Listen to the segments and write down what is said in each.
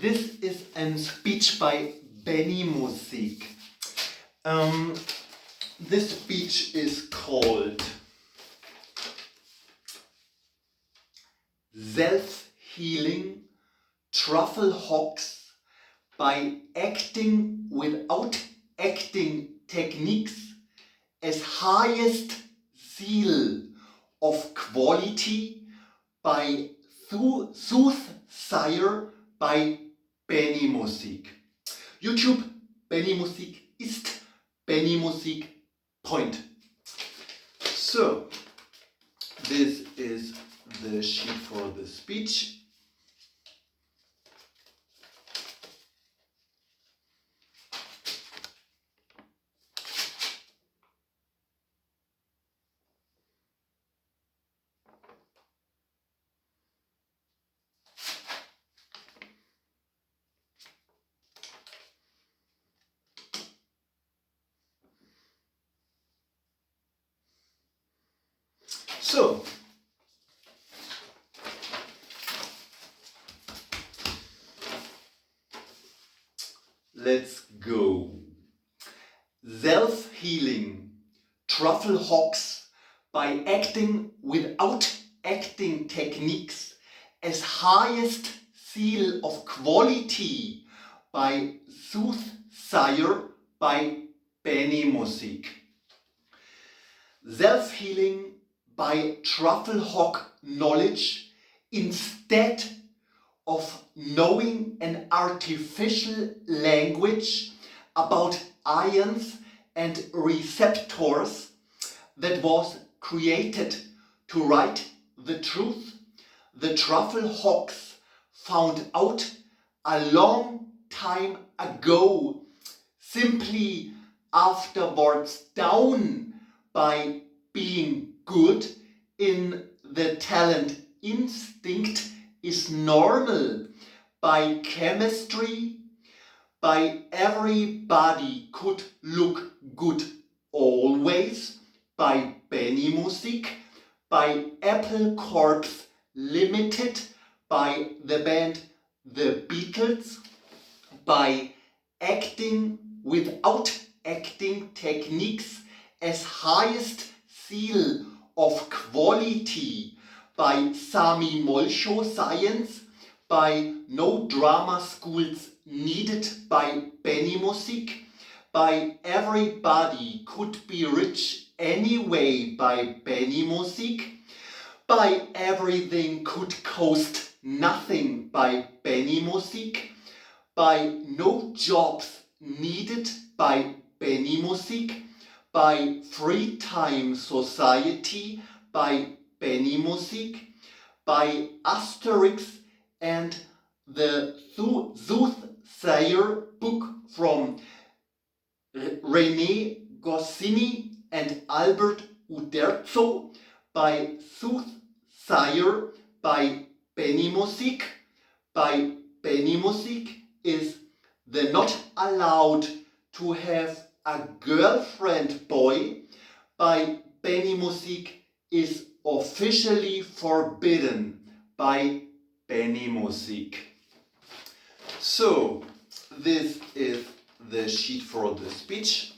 This is a speech by Benimusik. This speech is called Self-Healing TruffleHogs by Acting Without Acting Techniques as Highest Seal of Quality by Soothsayer by Benimusik. YouTube Benimusik ist Benimusik. Point. So, this is the sheet for the speech. So, let's go. Self-Healing TruffleHogs by Acting Without Acting Techniques as Highest Seal of Quality by Soothsayer by Benimusik. Self-Healing by TruffleHog knowledge instead of knowing an artificial language about ions and receptors that was created to write the truth, the TruffleHogs found out a long time ago, simply afterwards down by being good in the talent instinct is normal by chemistry, by everybody could look good always, by Benimusik, by Apple Corps Limited, by the band The Beatles, by Acting Without Acting Techniques as Highest Seal of Quality by Sami Molcho Science, by No Drama Schools Needed by Benimusik, by Everybody Could Be Rich Anyway by Benimusik, by Everything Could Cost Nothing by Benimusik, by No Jobs Needed by Benimusik, by Free Time Society by Benimusik, by Asterix and the Soothsayer book from René Goscinny and Albert Uderzo, by Soothsayer by Benimusik. By Benimusik is the not allowed to have a girlfriend boy. By Benimusik is officially forbidden by Benimusik. So, this is the sheet for the speech.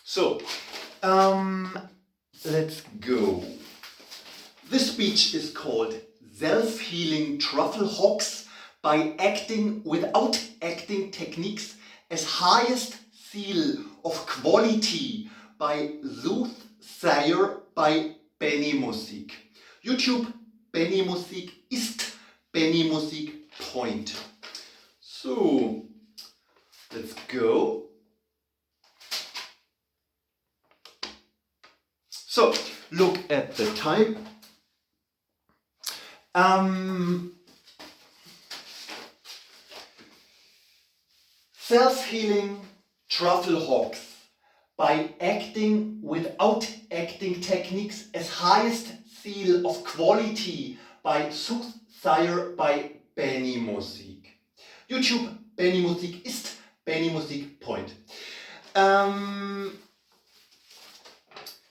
So, let's go. This speech is called Self-Healing TruffleHogs by Acting Without Acting Techniques as Highest seal of quality by Soothsayer by Benimusik. YouTube Benimusik ist Benimusik Point. So, let's go. So, look at the type. Self-healing TruffleHogs by acting without acting techniques as highest seal of quality by Soothsayer by Benimusik. YouTube Benimusik ist Benimusik Point.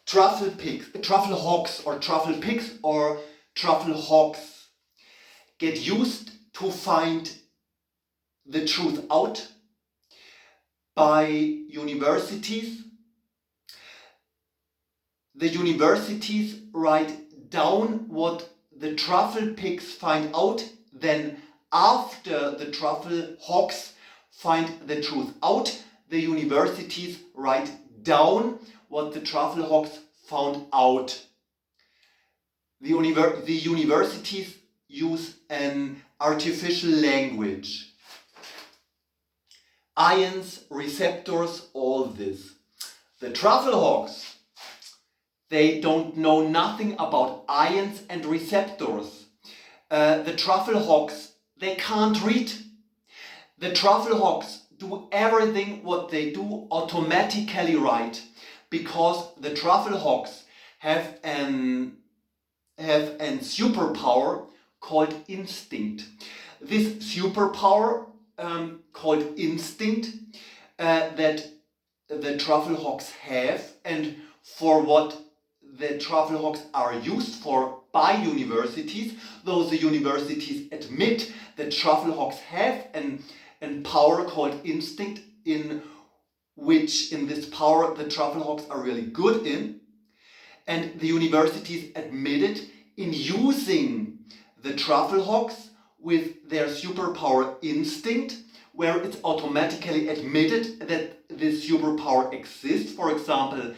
TruffleHogs or truffle pigs or TruffleHogs get used to find the truth out by universities. The universities write down what the truffle pigs find out, then after the TruffleHogs find the truth out, the universities write down what the TruffleHogs found out. The universities use an artificial language. Ions, receptors, all this. The TruffleHogs, they don't know nothing about ions and receptors. The TruffleHogs, they can't read. The TruffleHogs do everything what they do automatically right, because the TruffleHogs have an superpower called instinct. This superpower called instinct that the TruffleHogs have, and for what the TruffleHogs are used for by universities, though the universities admit that TruffleHogs have an power called instinct, in this power the TruffleHogs are really good in, and the universities admitted in using the TruffleHogs with their superpower instinct, where it's automatically admitted that this superpower exists. For example,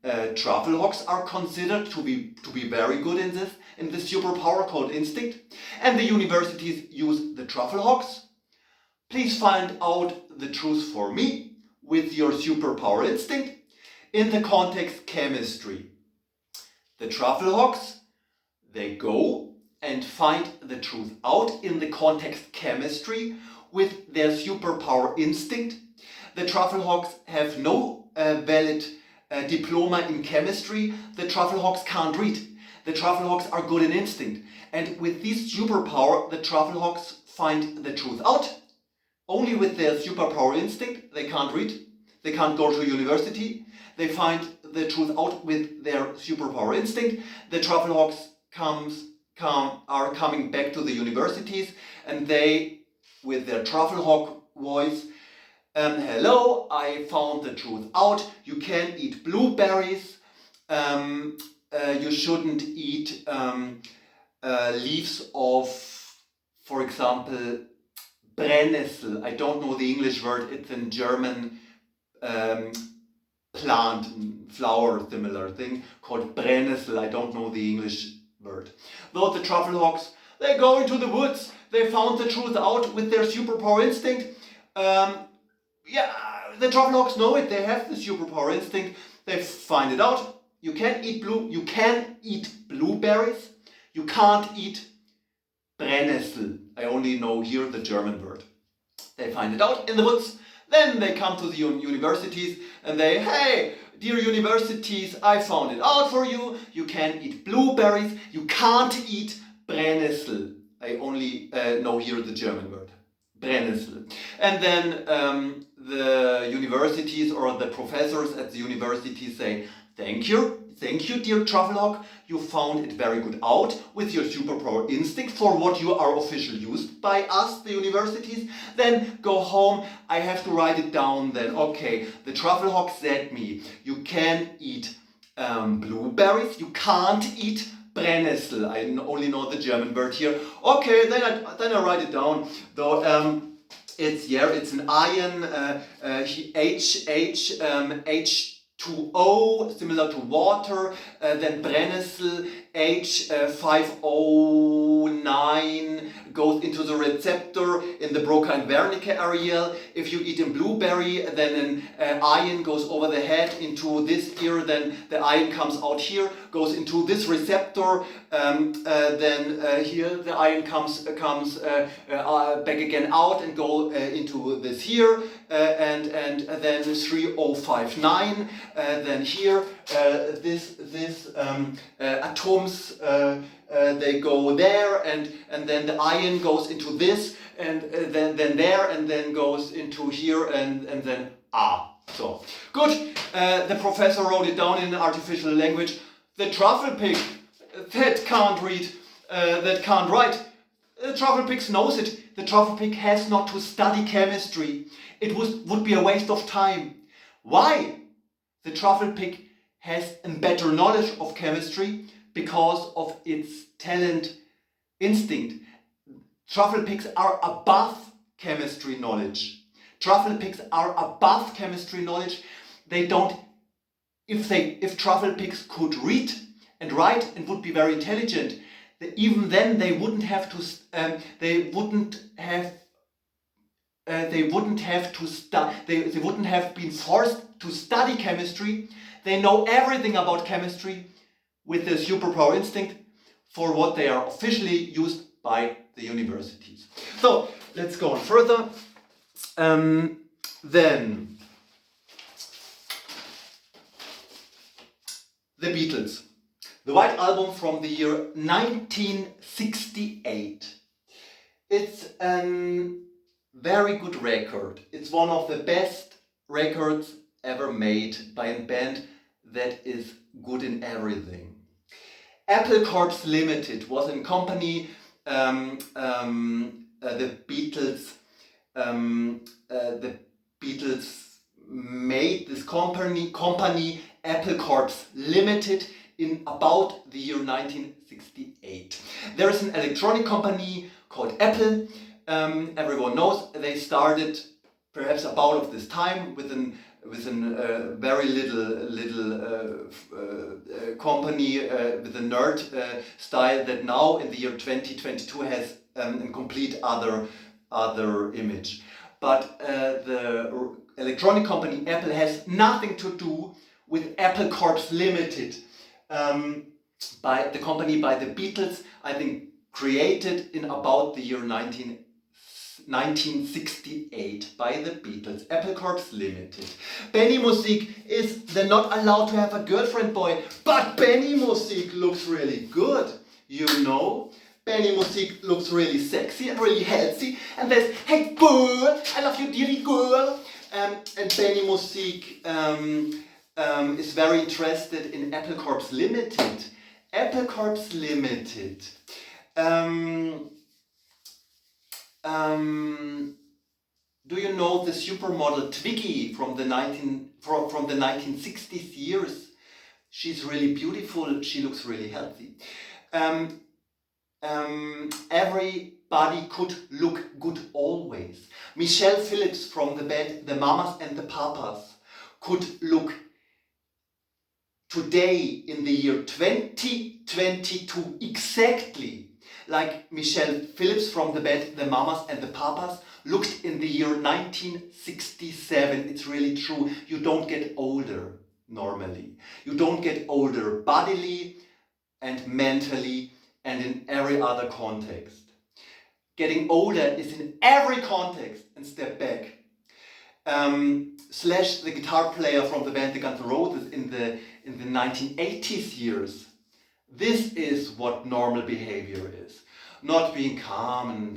TruffleHogs are considered to be very good in this superpower called instinct, and the universities use the TruffleHogs. Please find out the truth for me with your superpower instinct in the context chemistry. The TruffleHogs, they go and find the truth out in the context chemistry with their superpower instinct. The TruffleHogs have no valid diploma in chemistry. The TruffleHogs can't read. The TruffleHogs are good in instinct. And with this superpower, the TruffleHogs find the truth out. Only with their superpower instinct. They can't read. They can't go to university. They find the truth out with their superpower instinct. The TruffleHogs are coming back to the universities, and they, with their TruffleHog voice, hello, I found the truth out. You can eat blueberries. You shouldn't eat leaves of, for example, Brennnessel. I don't know the English word. It's a German plant, flower, similar thing called Brennnessel. I don't know the English word. Though the TruffleHogs, they go into the woods. They found the truth out with their superpower instinct. Yeah, the TruffleHogs know it. They have the superpower instinct. They find it out. You can eat blueberries. You can't eat Brennnessel. I only know here the German word. They find it out in the woods. Then they come to the universities and they, hey, dear universities, I found it out for you. You can eat blueberries. You can't eat Brennnessel. I only know here the German word. Brennnessel. And then the universities or the professors at the university say, thank you, dear TruffleHog. You found it very good out with your superpower instinct for what you are officially used by us, the universities. Then go home. I have to write it down then. Okay, the TruffleHog said me, you can eat blueberries. You can't eat Brennnessel. I only know the German word here. Okay, then I write it down. Though it's an iron H2O, similar to water, then Brennnessel H509 goes into the receptor in the Broca-Wernicke area. If you eat a blueberry, then an ion goes over the head into this ear, then the ion comes out here, goes into this receptor, then here the ion comes back again out and go into this here, and then 3059, then here this atoms they go there, and then the ion goes into this, and then there, and then goes into here, and then so good. The professor wrote it down in artificial language. The truffle pig that can't read, that can't write. The truffle pig knows it. The truffle pig has not to study chemistry. It would be a waste of time. Why? The truffle pig has a better knowledge of chemistry because of its talent instinct. Truffle pigs are above chemistry knowledge. Truffle pigs are above chemistry knowledge. They don't, if truffle pigs could read and write and would be very intelligent, even then they wouldn't have to they wouldn't have been forced to study chemistry. They know everything about chemistry with the superpower instinct for what they are officially used by the universities. So let's go on further. Then the Beatles. The White Album from the year 1968. It's a very good record. It's one of the best records ever made by a band that is good in everything. Apple Corps Limited was a company, the Beatles made this company Apple Corps Limited in about the year 1968. There is an electronic company called Apple. Everyone knows they started perhaps about of this time with a very little company with a nerd style that now in the year 2022 has a complete other image. But the electronic company Apple has nothing to do with Apple Corps Limited. By the Beatles, I think created in about the year 1968 by the Beatles, Apple Corps Limited. Benimusik they're not allowed to have a girlfriend boy, but Benimusik looks really good, you know. Benimusik looks really sexy and really healthy, and there's, hey girl, I love you dearly girl. And Benimusik is very interested in Apple Corps Limited. Apple Corps Limited. Do you know the supermodel Twiggy from the 1960s years? She's really beautiful. She looks really healthy. Everybody could look good always. Michelle Phillips from the band The Mamas and the Papas could look today in the year 2022 exactly like Michelle Phillips from the band The Mamas and the Papas looked in the year 1967. It's really true. You don't get older normally. You don't get older bodily and mentally and in every other context. Getting older is in every context, and step back. Slash, the guitar player from the band The Guns N' Roses in the 1980s years. This is what normal behavior is. Not being calm and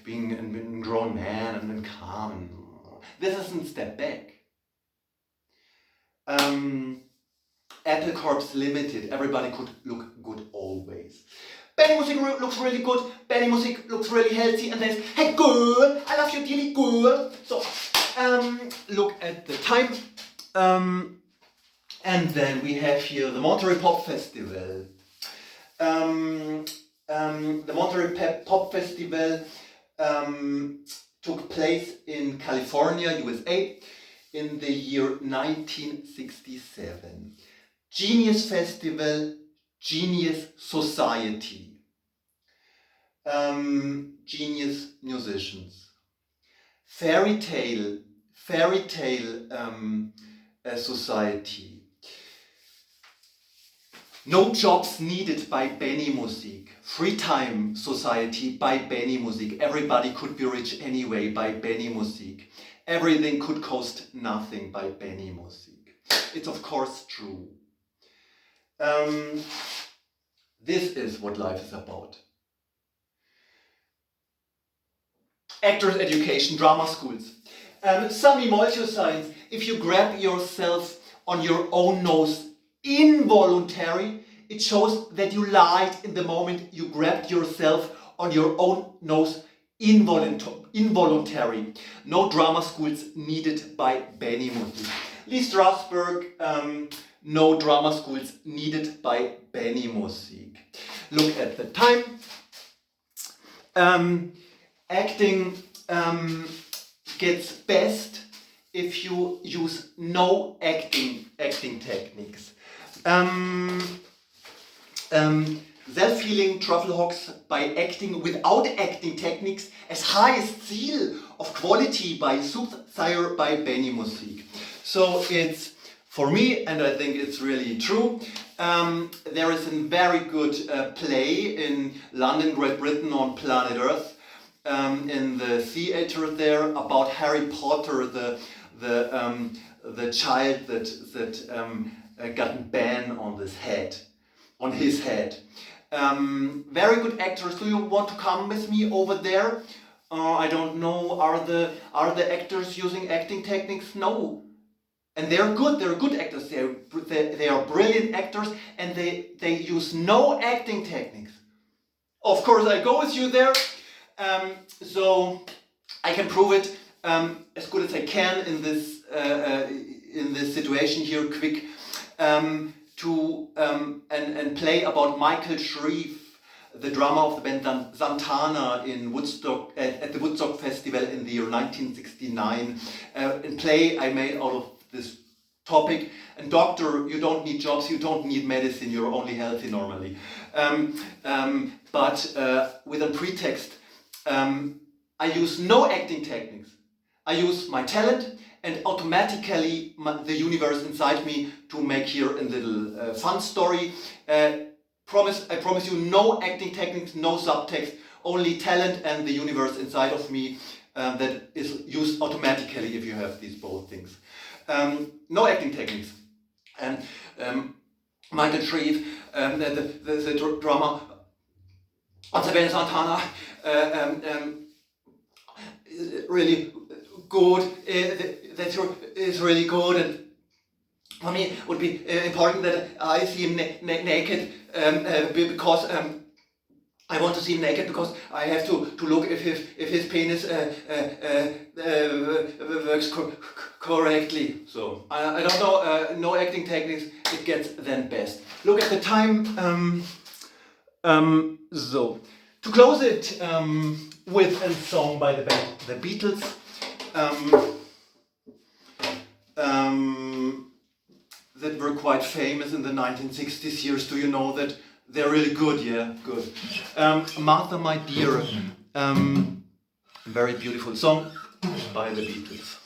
being a grown man and calm. This isn't step back. Apple Corps Limited. Everybody could look good always. Benimusik looks really good. Benimusik looks really healthy. And there's, hey girl, I love you dearly girl. So, look at the time. And then we have here the Monterey Pop Festival. The Monterey Pop Festival took place in California, USA, in the year 1967. Genius Festival, Genius Society, genius musicians, fairy tale society. No jobs needed by Benimusik. Free time society by Benimusik. Everybody could be rich anyway by Benimusik. Everything could cost nothing by Benimusik. It's of course true. This is what life is about. Actors education, drama schools. Some emulsio signs. If you grab yourself on your own nose involuntary, it shows that you lied in the moment you grabbed yourself on your own nose involuntary. No drama schools needed by Benimusik. Lee Strasberg, no drama schools needed by Benimusik. Look at the time. Acting gets best if you use no acting techniques. Self-healing TruffleHogs by acting without acting techniques as highest seal of quality by Soothsayer by Benimusik. So it's, for me, and I think it's really true, there is a very good play in London, Great Britain on planet Earth, in the theater there, about Harry Potter, the child that got a ban on his head. Very good actors. Do you want to come with me over there? I don't know. Are the actors using acting techniques? No. And they're good. They're good actors. They are brilliant actors, and they use no acting techniques. Of course, I go with you there. So I can prove it as good as I can in this situation here, quick, and play about Michael Shreve, the drummer of the band Santana in Woodstock at the Woodstock Festival in the year 1969. And play I made out of this topic. And doctor, you don't need jobs, you don't need medicine, you're only healthy normally. But with a pretext. I use no acting techniques. I use my talent and automatically the universe inside me to make here a little fun story. I promise you no acting techniques, no subtext, only talent and the universe inside of me that is used automatically if you have these both things. No acting techniques. And Michael Shreve, the drummer on the band Santana, really good. That is really good, and for me it would be important that I see him naked because I want to see him naked because I have to look if his penis works correctly. So I don't know. No acting techniques. It gets then best. Look at the time. So, to close it with a song by the band The Beatles, that were quite famous in the 1960s years. Do you know that? They're really good, yeah, good. Martha, My Dear, very beautiful song by The Beatles.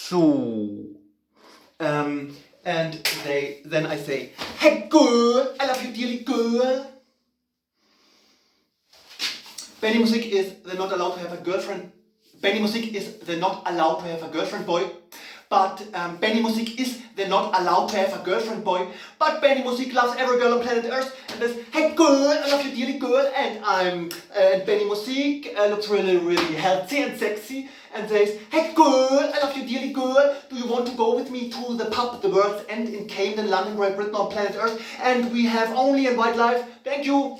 So. And then I say, hey girl, I love you dearly girl. Benimusik is they're not allowed to have a girlfriend. Benimusik is they're not allowed to have a girlfriend boy. But Benimusik is they're not allowed to have a girlfriend boy. But Benimusik loves every girl on planet Earth and says, hey girl, I love you dearly girl. And Benimusik looks really, really healthy and sexy and says, hey girl, I love you dearly girl. Do you want to go with me to the pub, the World's End in Camden, London, Great Britain on planet Earth? And we have only and white life. Thank you.